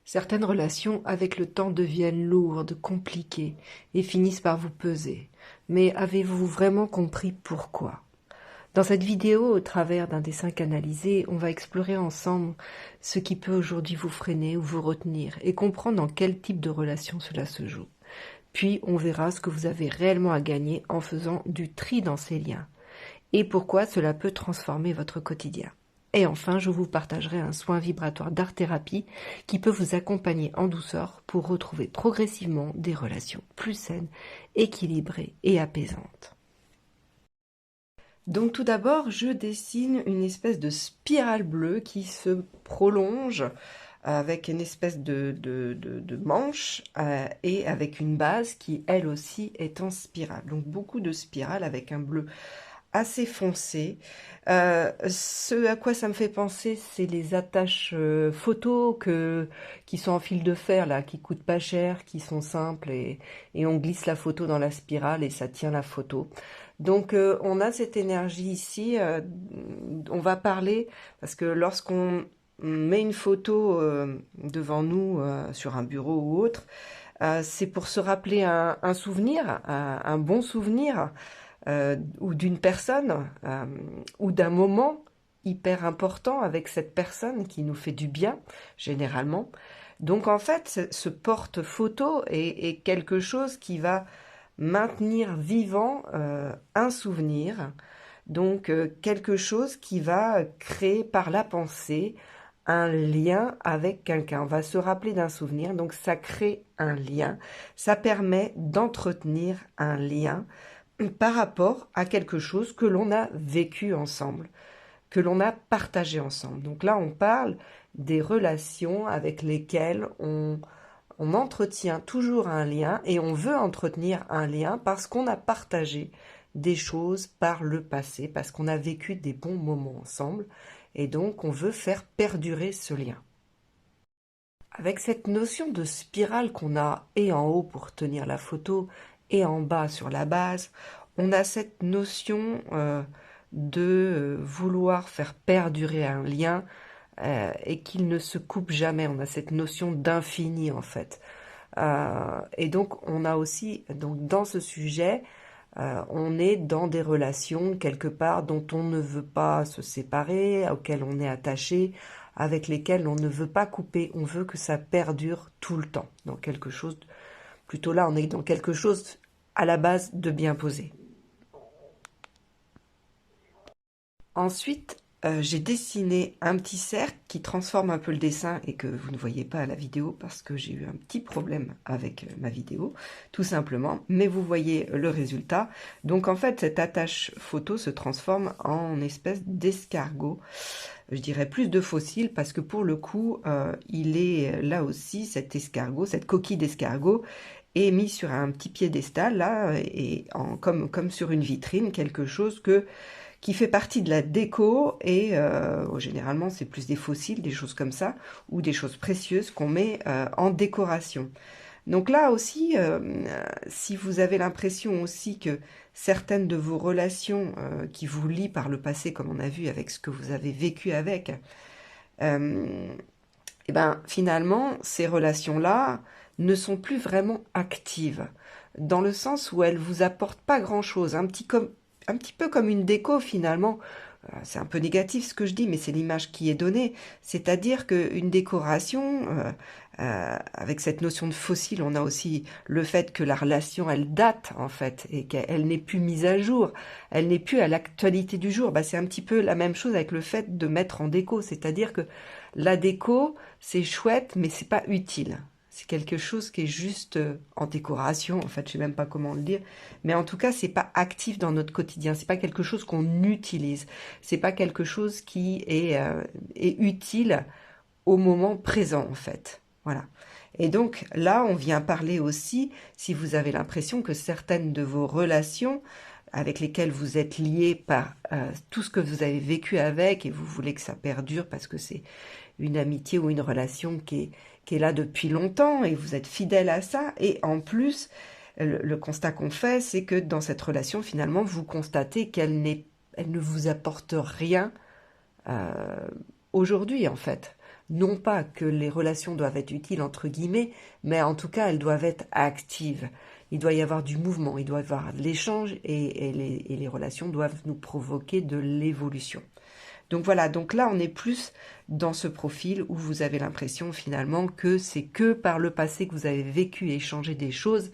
Certaines relations, avec le temps, deviennent lourdes, compliquées et finissent par vous peser. Mais avez-vous vraiment compris pourquoi? Dans cette vidéo, au travers d'un dessin canalisé, on va explorer ensemble ce qui peut aujourd'hui vous freiner ou vous retenir et comprendre dans quel type de relation cela se joue. Puis, on verra ce que vous avez réellement à gagner en faisant du tri dans ces liens et pourquoi cela peut transformer votre quotidien. Et enfin, je vous partagerai un soin vibratoire d'art-thérapie qui peut vous accompagner en douceur pour retrouver progressivement des relations plus saines, équilibrées et apaisantes. Donc tout d'abord, je dessine une espèce de spirale bleue qui se prolonge avec une espèce de manche et avec une base qui, elle aussi, est en spirale. Donc beaucoup de spirales avec un bleu assez foncé. Ce à quoi ça me fait penser, c'est les attaches photos qui sont en fil de fer, là, qui coûtent pas cher, qui sont simples, et on glisse la photo dans la spirale et ça tient la photo. Donc on a cette énergie ici, on va parler, parce que lorsqu'on met une photo devant nous sur un bureau ou autre, c'est pour se rappeler un souvenir, un bon souvenir, ou d'une personne, ou d'un moment hyper important avec cette personne qui nous fait du bien, généralement. Donc en fait, ce porte-photo est quelque chose qui va maintenir vivant un souvenir, donc quelque chose qui va créer par la pensée un lien avec quelqu'un. On va se rappeler d'un souvenir, donc ça crée un lien, ça permet d'entretenir un lien par rapport à quelque chose que l'on a vécu ensemble, que l'on a partagé ensemble. Donc là, on parle des relations avec lesquelles on entretient toujours un lien et on veut entretenir un lien parce qu'on a partagé des choses par le passé, parce qu'on a vécu des bons moments ensemble et donc on veut faire perdurer ce lien. Avec cette notion de spirale qu'on a et en haut pour tenir la photo et en bas sur la base, on a cette notion de vouloir faire perdurer un lien et qu'il ne se coupe jamais. On a cette notion d'infini en fait. Et donc on a aussi, donc dans ce sujet, on est dans des relations quelque part dont on ne veut pas se séparer, auxquelles on est attaché, avec lesquelles on ne veut pas couper, on veut que ça perdure tout le temps. Dans quelque chose, plutôt là, on est dans quelque chose à la base de bien posé. Ensuite, j'ai dessiné un petit cercle qui transforme un peu le dessin et que vous ne voyez pas à la vidéo parce que j'ai eu un petit problème avec ma vidéo, tout simplement. Mais vous voyez le résultat. Donc en fait, cette attache photo se transforme en espèce d'escargot. Je dirais plus de fossile parce que pour le coup, il est là aussi, cet escargot, cette coquille d'escargot, est mis sur un petit piédestal là et comme sur une vitrine, quelque chose qui fait partie de la déco et généralement c'est plus des fossiles, des choses comme ça, ou des choses précieuses qu'on met en décoration. Donc là aussi, si vous avez l'impression aussi que certaines de vos relations qui vous lient par le passé, comme on a vu avec ce que vous avez vécu avec, et ben finalement ces relations-là ne sont plus vraiment actives, dans le sens où elles vous apportent pas grand-chose, un petit peu comme une déco finalement. C'est un peu négatif ce que je dis, mais c'est l'image qui est donnée. C'est-à-dire qu'une décoration, avec cette notion de fossile, on a aussi le fait que la relation, elle date en fait, et qu'elle n'est plus mise à jour, elle n'est plus à l'actualité du jour. Bah, c'est un petit peu la même chose avec le fait de mettre en déco, c'est-à-dire que la déco, c'est chouette, mais c'est pas utile. C'est quelque chose qui est juste en décoration, en fait, je sais même pas comment le dire, mais en tout cas, c'est pas actif dans notre quotidien. C'est pas quelque chose qu'on utilise. C'est pas quelque chose qui est utile au moment présent, en fait. Voilà. Et donc là, on vient parler aussi, si vous avez l'impression que certaines de vos relations avec lesquelles vous êtes liés par tout ce que vous avez vécu avec et vous voulez que ça perdure parce que c'est une amitié ou une relation qui est là depuis longtemps et vous êtes fidèle à ça. Et en plus, le constat qu'on fait, c'est que dans cette relation, finalement, vous constatez elle ne vous apporte rien euh, aujourd'hui, en fait. non pas que les relations doivent être utiles entre guillemets, mais en tout cas elles doivent être actives. Il doit y avoir du mouvement, il doit y avoir de l'échange et les relations doivent nous provoquer de l'évolution. Donc voilà, donc là on est plus dans ce profil où vous avez l'impression finalement que c'est que par le passé que vous avez vécu et échangé des choses,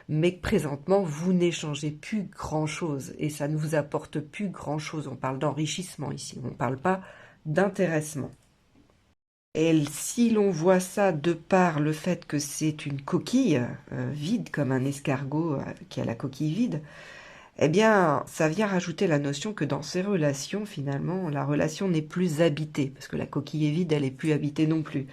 mais que présentement vous n'échangez plus grand-chose et ça ne vous apporte plus grand-chose. On parle d'enrichissement ici, on ne parle pas d'intéressement. Et si l'on voit ça de par le fait que c'est une coquille vide, comme un escargot qui a la coquille vide, eh bien, ça vient rajouter la notion que dans ces relations, finalement, la relation n'est plus habitée, parce que la coquille est vide, elle n'est plus habitée non plus.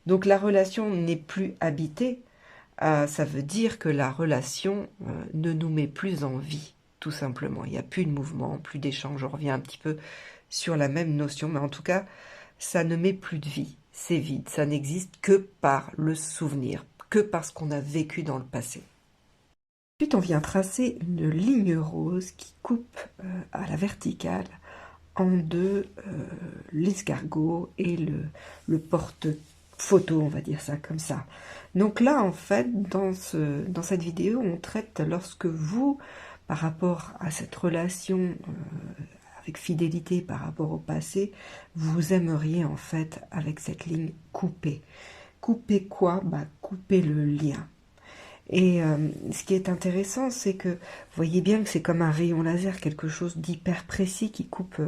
Donc la relation n'est plus habitée, ça veut dire que la relation ne nous met plus en vie, tout simplement. Il n'y a plus de mouvement, plus d'échange, on revient un petit peu sur la même notion, mais en tout cas, ça ne met plus de vie, c'est vide, ça n'existe que par le souvenir, que parce qu'on a vécu dans le passé. Ensuite, on vient tracer une ligne rose qui coupe à la verticale en deux l'escargot et le porte-photo, on va dire ça comme ça. Donc là, en fait, dans cette vidéo, on traite lorsque vous, par rapport à cette relation avec fidélité par rapport au passé, vous aimeriez en fait, avec cette ligne, couper. Couper quoi? Couper le lien. Et ce qui est intéressant, c'est que vous voyez bien que c'est comme un rayon laser, quelque chose d'hyper précis qui coupe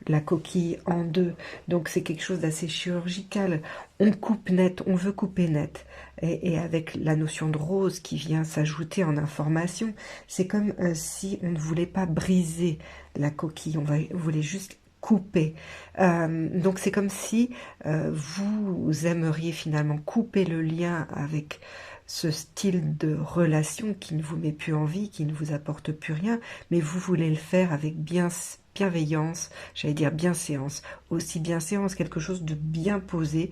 la coquille en deux. Donc c'est quelque chose d'assez chirurgical. On coupe net, on veut couper net. Et avec la notion de rose qui vient s'ajouter en information, c'est comme si on ne voulait pas briser la coquille, on voulait juste couper. Donc c'est comme si vous aimeriez finalement couper le lien avec ce style de relation qui ne vous met plus en vie, qui ne vous apporte plus rien, mais vous voulez le faire avec bienveillance, j'allais dire bienséance, aussi bienséance, quelque chose de bien posé,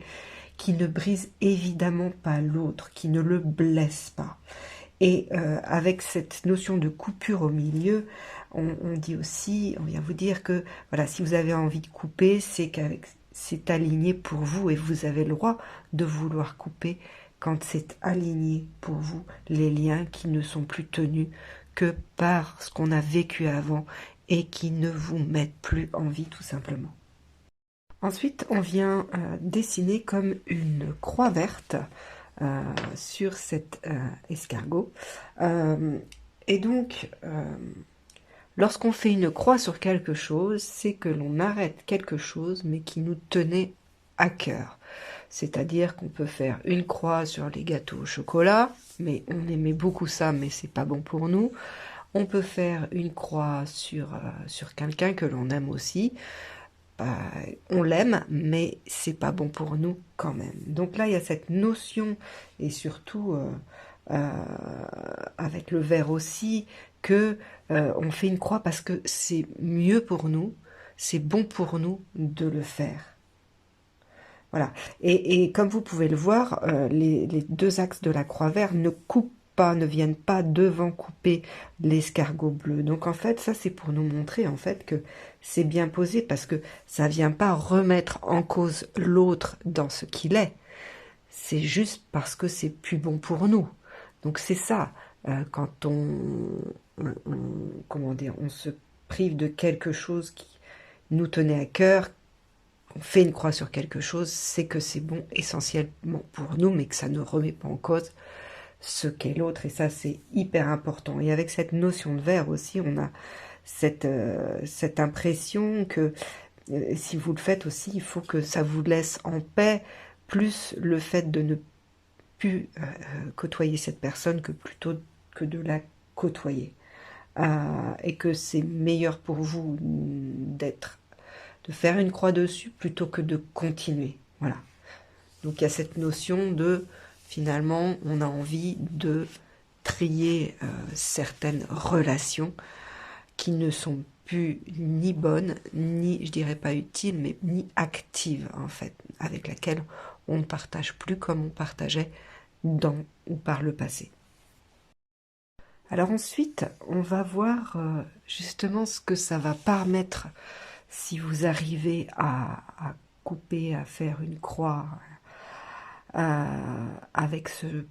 qui ne brise évidemment pas l'autre, qui ne le blesse pas. Et avec cette notion de coupure au milieu, on dit aussi, on vient vous dire que voilà, si vous avez envie de couper, c'est aligné pour vous et vous avez le droit de vouloir couper quand c'est aligné pour vous les liens qui ne sont plus tenus que par ce qu'on a vécu avant et qui ne vous mettent plus en vie tout simplement. Ensuite, on vient dessiner comme une croix verte sur cet escargot. Et donc, lorsqu'on fait une croix sur quelque chose, c'est que l'on arrête quelque chose, mais qui nous tenait à cœur. C'est-à-dire qu'on peut faire une croix sur les gâteaux au chocolat, mais on aimait beaucoup ça, mais c'est pas bon pour nous. On peut faire une croix sur quelqu'un que l'on aime aussi. On l'aime, mais c'est pas bon pour nous quand même. Donc là, il y a cette notion, et surtout avec le verre aussi, que on fait une croix parce que c'est mieux pour nous, c'est bon pour nous de le faire. Voilà. Et comme vous pouvez le voir, les deux axes de la croix verte ne coupent pas, ne viennent pas devant couper l'escargot bleu. Donc en fait, ça c'est pour nous montrer en fait que c'est bien posé parce que ça vient pas remettre en cause l'autre dans ce qu'il est. C'est juste parce que c'est plus bon pour nous. Donc c'est ça, quand comment dire, on se prive de quelque chose qui nous tenait à cœur, on fait une croix sur quelque chose, c'est que c'est bon essentiellement pour nous, mais que ça ne remet pas en cause ce qu'est l'autre, et ça c'est hyper important. Et avec cette notion de verre aussi, on a cette impression que si vous le faites aussi, il faut que ça vous laisse en paix, plus le fait de ne plus côtoyer cette personne que plutôt que de la côtoyer. Et que c'est meilleur pour vous de faire une croix dessus plutôt que de continuer. Voilà. Donc il y a cette notion de, finalement, on a envie de trier certaines relations qui ne sont plus ni bonnes, ni, je dirais pas utiles, mais ni actives, en fait, avec laquelle on ne partage plus comme on partageait dans ou par le passé. Alors ensuite, on va voir justement ce que ça va permettre si vous arrivez à couper, à faire une croix avec ce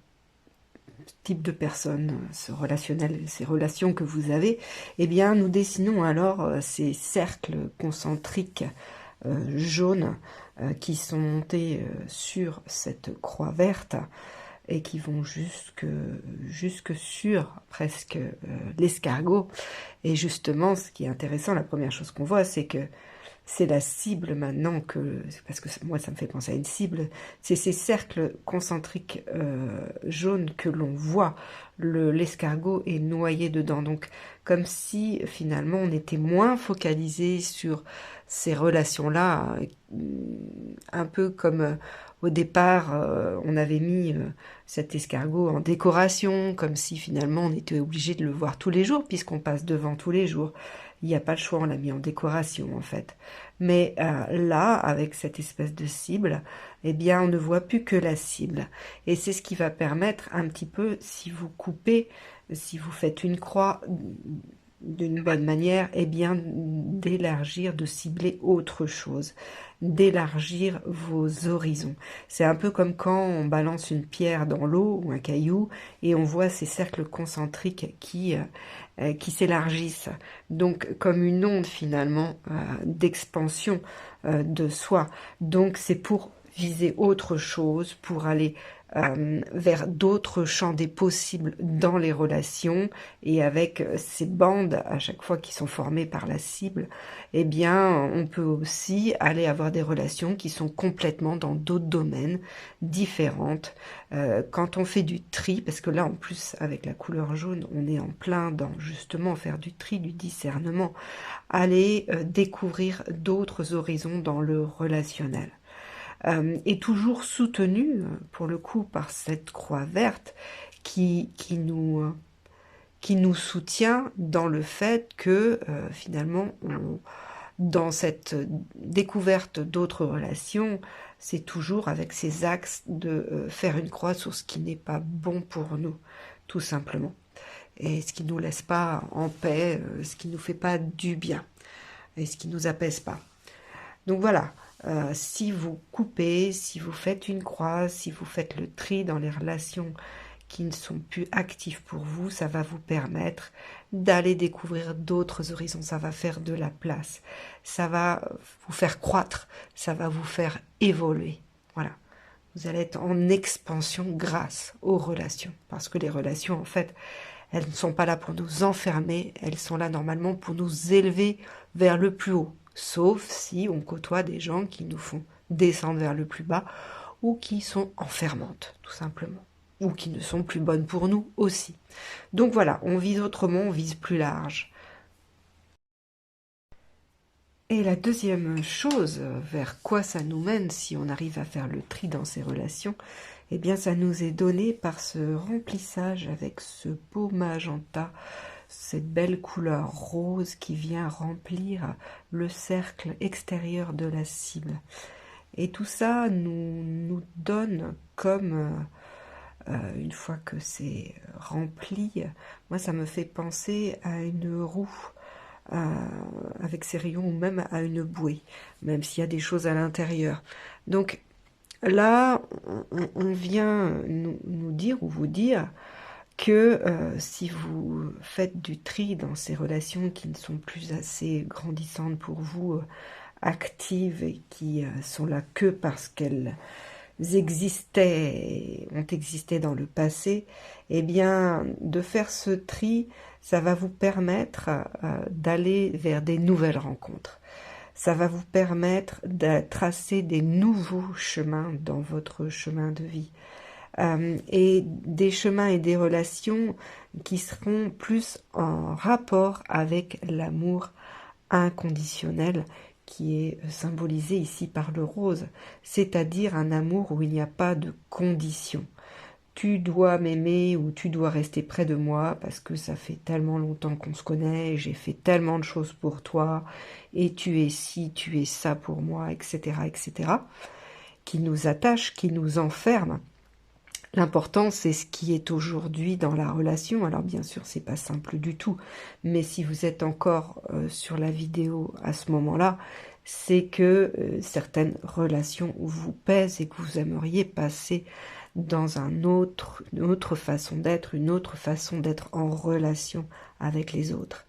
type de personne, ce relationnel, ces relations que vous avez, eh bien, nous dessinons alors ces cercles concentriques jaunes qui sont montés sur cette croix verte et qui vont jusque sur presque l'escargot. Et justement, ce qui est intéressant, la première chose qu'on voit, c'est que c'est la cible maintenant parce que moi ça me fait penser à une cible, c'est ces cercles concentriques jaunes que l'on voit, l'escargot est noyé dedans, donc comme si finalement on était moins focalisé sur ces relations-là, un peu comme au départ on avait mis cet escargot en décoration, comme si finalement on était obligé de le voir tous les jours, puisqu'on passe devant tous les jours. Il n'y a pas le choix, on l'a mis en décoration en fait. Mais là, avec cette espèce de cible, eh bien, on ne voit plus que la cible. Et c'est ce qui va permettre un petit peu, si vous coupez, si vous faites une croix d'une bonne manière, eh bien, d'élargir, de cibler autre chose, d'élargir vos horizons. C'est un peu comme quand on balance une pierre dans l'eau ou un caillou et on voit ces cercles concentriques qui s'élargissent. Donc, comme une onde finalement d'expansion de soi. Donc, c'est pour viser autre chose, pour aller vers d'autres champs des possibles dans les relations, et avec ces bandes à chaque fois qui sont formées par la cible, eh bien on peut aussi aller avoir des relations qui sont complètement dans d'autres domaines différentes. Quand on fait du tri, parce que là en plus avec la couleur jaune on est en plein dans justement faire du tri, du discernement, aller découvrir d'autres horizons dans le relationnel. Et toujours soutenu, pour le coup, par cette croix verte qui nous soutient dans le fait que, finalement, dans cette découverte d'autres relations, c'est toujours avec ces axes de faire une croix sur ce qui n'est pas bon pour nous, tout simplement. Et ce qui ne nous laisse pas en paix, ce qui ne nous fait pas du bien, et ce qui ne nous apaise pas. Donc voilà, si vous coupez, si vous faites une croix, si vous faites le tri dans les relations qui ne sont plus actives pour vous, ça va vous permettre d'aller découvrir d'autres horizons, ça va faire de la place, ça va vous faire croître, ça va vous faire évoluer. Voilà, vous allez être en expansion grâce aux relations, parce que les relations, en fait, elles ne sont pas là pour nous enfermer, elles sont là normalement pour nous élever vers le plus haut. Sauf si on côtoie des gens qui nous font descendre vers le plus bas ou qui sont enfermantes, tout simplement, ou qui ne sont plus bonnes pour nous aussi. Donc voilà, on vise autrement, on vise plus large. Et la deuxième chose, vers quoi ça nous mène si on arrive à faire le tri dans ces relations, eh bien ça nous est donné par ce remplissage avec ce beau magenta, cette belle couleur rose qui vient remplir le cercle extérieur de la cible. Et tout ça nous donne comme, une fois que c'est rempli, moi ça me fait penser à une roue avec ses rayons, ou même à une bouée, même s'il y a des choses à l'intérieur. Donc là, on vient nous dire ou vous dire que si vous faites du tri dans ces relations qui ne sont plus assez grandissantes pour vous, actives, et qui sont là que parce qu'elles existaient, ont existé dans le passé, eh bien, de faire ce tri, ça va vous permettre d'aller vers des nouvelles rencontres. Ça va vous permettre de tracer des nouveaux chemins dans votre chemin de vie. Et des chemins et des relations qui seront plus en rapport avec l'amour inconditionnel qui est symbolisé ici par le rose, c'est-à-dire un amour où il n'y a pas de condition. Tu dois m'aimer ou tu dois rester près de moi parce que ça fait tellement longtemps qu'on se connaît, j'ai fait tellement de choses pour toi, et tu es ci, tu es ça pour moi, etc., etc., qui nous attache, qui nous enferme. L'important, c'est ce qui est aujourd'hui dans la relation. Alors bien sûr, c'est pas simple du tout, mais si vous êtes encore sur la vidéo à ce moment-là, c'est que certaines relations vous pèsent et que vous aimeriez passer dans une autre façon d'être, une autre façon d'être en relation avec les autres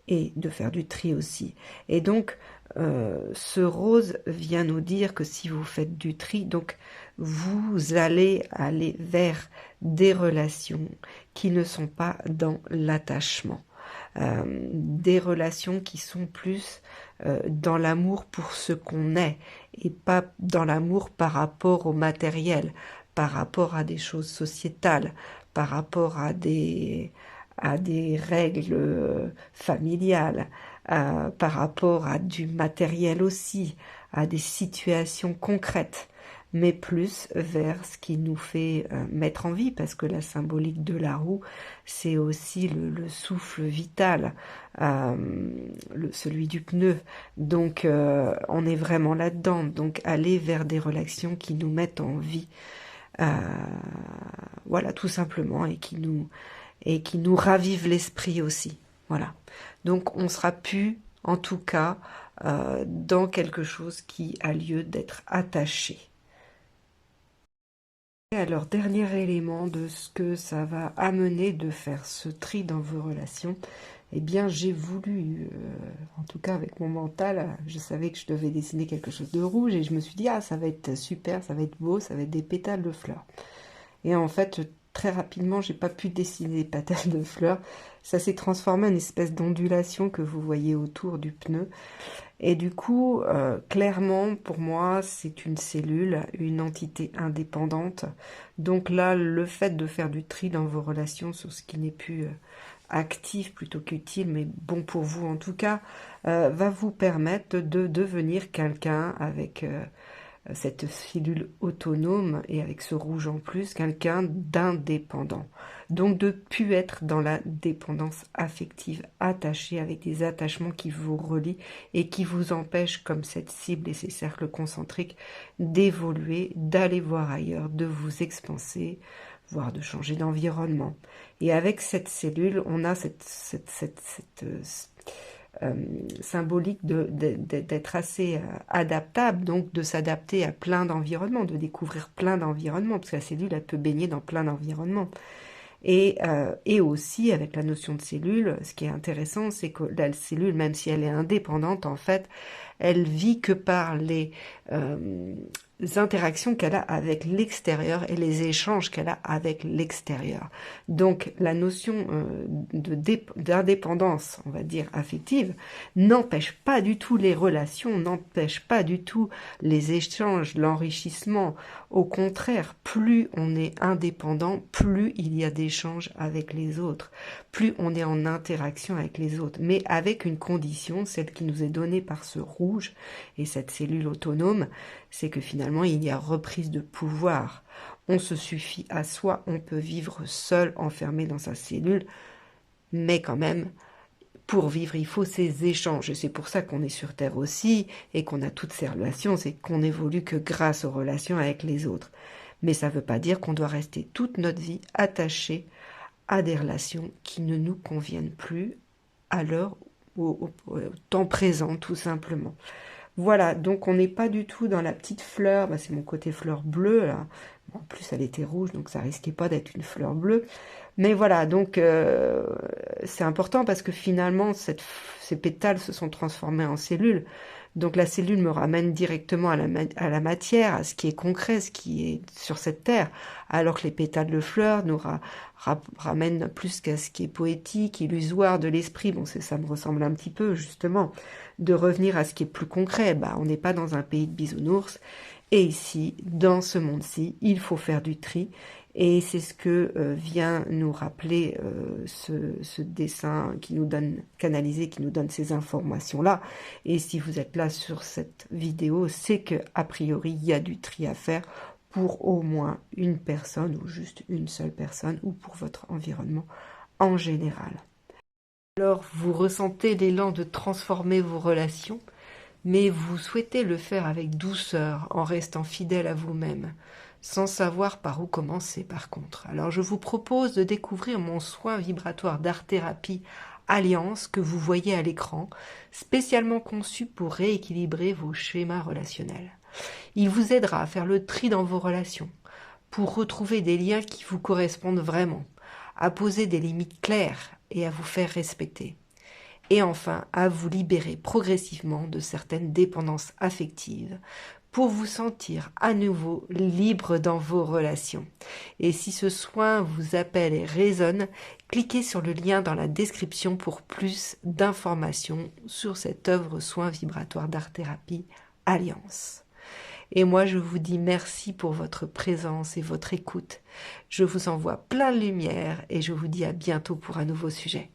et de faire du tri aussi. Et donc, ce rose vient nous dire que si vous faites du tri, donc vous allez aller vers des relations qui ne sont pas dans l'attachement. Des relations qui sont plus dans l'amour pour ce qu'on est et pas dans l'amour par rapport au matériel, par rapport à des choses sociétales, par rapport à des règles familiales, par rapport à du matériel aussi, à des situations concrètes, mais plus vers ce qui nous fait mettre en vie, parce que la symbolique de la roue, c'est aussi le souffle vital, celui du pneu. Donc on est vraiment là-dedans, donc aller vers des relations qui nous mettent en vie, euh, voilà, tout simplement, et qui nous ravivent l'esprit aussi. Voilà. Donc on sera plus, en tout cas, dans quelque chose qui a lieu d'être attaché. Et alors, dernier élément de ce que ça va amener de faire ce tri dans vos relations, eh bien, j'ai voulu, en tout cas avec mon mental, je savais que je devais dessiner quelque chose de rouge et je me suis dit, ah, ça va être super, ça va être beau, ça va être des pétales de fleurs. Et en fait, très rapidement, j'ai pas pu dessiner des pétales de fleurs. Ça s'est transformé en une espèce d'ondulation que vous voyez autour du pneu. Et du coup, clairement, pour moi, c'est une cellule, une entité indépendante. Donc là, le fait de faire du tri dans vos relations sur ce qui n'est plus actif plutôt qu'utile, mais bon pour vous en tout cas, va vous permettre de devenir quelqu'un avec cette cellule autonome et avec ce rouge en plus, quelqu'un d'indépendant. Donc de plus être dans la dépendance affective, attachée avec des attachements qui vous relient et qui vous empêchent, comme cette cible et ces cercles concentriques, d'évoluer, d'aller voir ailleurs, de vous expanser, voire de changer d'environnement. Et avec cette cellule, on a cette symbolique d'être assez adaptable, donc de s'adapter à plein d'environnements, de découvrir plein d'environnements, parce que la cellule, elle peut baigner dans plein d'environnements. Et aussi, avec la notion de cellule, ce qui est intéressant, c'est que la cellule, même si elle est indépendante, en fait, elle vit que par les interactions qu'elle a avec l'extérieur et les échanges qu'elle a avec l'extérieur. Donc la notion d'indépendance, on va dire affective, n'empêche pas du tout les relations, n'empêche pas du tout les échanges, l'enrichissement. Au contraire, plus on est indépendant, plus il y a d'échanges avec les autres, plus on est en interaction avec les autres, mais avec une condition, celle qui nous est donnée par ce rouge et cette cellule autonome, c'est que finalement il y a reprise de pouvoir. On se suffit à soi, on peut vivre seul, enfermé dans sa cellule, mais quand même, pour vivre, il faut ces échanges. Et c'est pour ça qu'on est sur Terre aussi, et qu'on a toutes ces relations, c'est qu'on évolue que grâce aux relations avec les autres. Mais ça ne veut pas dire qu'on doit rester toute notre vie attaché à des relations qui ne nous conviennent plus à l'heure, au temps présent, tout simplement. Voilà, donc on n'est pas du tout dans la petite fleur, c'est mon côté fleur bleue, là. Bon, en plus elle était rouge, donc ça risquait pas d'être une fleur bleue. Mais voilà, donc c'est important parce que finalement, ces pétales se sont transformés en cellules. Donc la cellule me ramène directement à la matière, à ce qui est concret, ce qui est sur cette terre, alors que les pétales de fleurs nous ramènent plus qu'à ce qui est poétique, illusoire de l'esprit. Bon, ça me ressemble un petit peu, justement, de revenir à ce qui est plus concret. On n'est pas dans un pays de bisounours. Et ici, dans ce monde-ci, il faut faire du tri. Et c'est ce que vient nous rappeler ce dessin qui nous donne, canalisé, qui nous donne ces informations-là. Et si vous êtes là sur cette vidéo, c'est que a priori, il y a du tri à faire pour au moins une personne ou juste une seule personne ou pour votre environnement en général. Alors, vous ressentez l'élan de transformer vos relations, mais vous souhaitez le faire avec douceur, en restant fidèle à vous-même, sans savoir par où commencer par contre. Alors je vous propose de découvrir mon soin vibratoire d'art-thérapie Alliance que vous voyez à l'écran, spécialement conçu pour rééquilibrer vos schémas relationnels. Il vous aidera à faire le tri dans vos relations, pour retrouver des liens qui vous correspondent vraiment, à poser des limites claires et à vous faire respecter. Et enfin, à vous libérer progressivement de certaines dépendances affectives pour vous sentir à nouveau libre dans vos relations. Et si ce soin vous appelle et résonne, cliquez sur le lien dans la description pour plus d'informations sur cette œuvre soin vibratoire d'art-thérapie Alliance. Et moi, je vous dis merci pour votre présence et votre écoute. Je vous envoie plein de lumière et je vous dis à bientôt pour un nouveau sujet.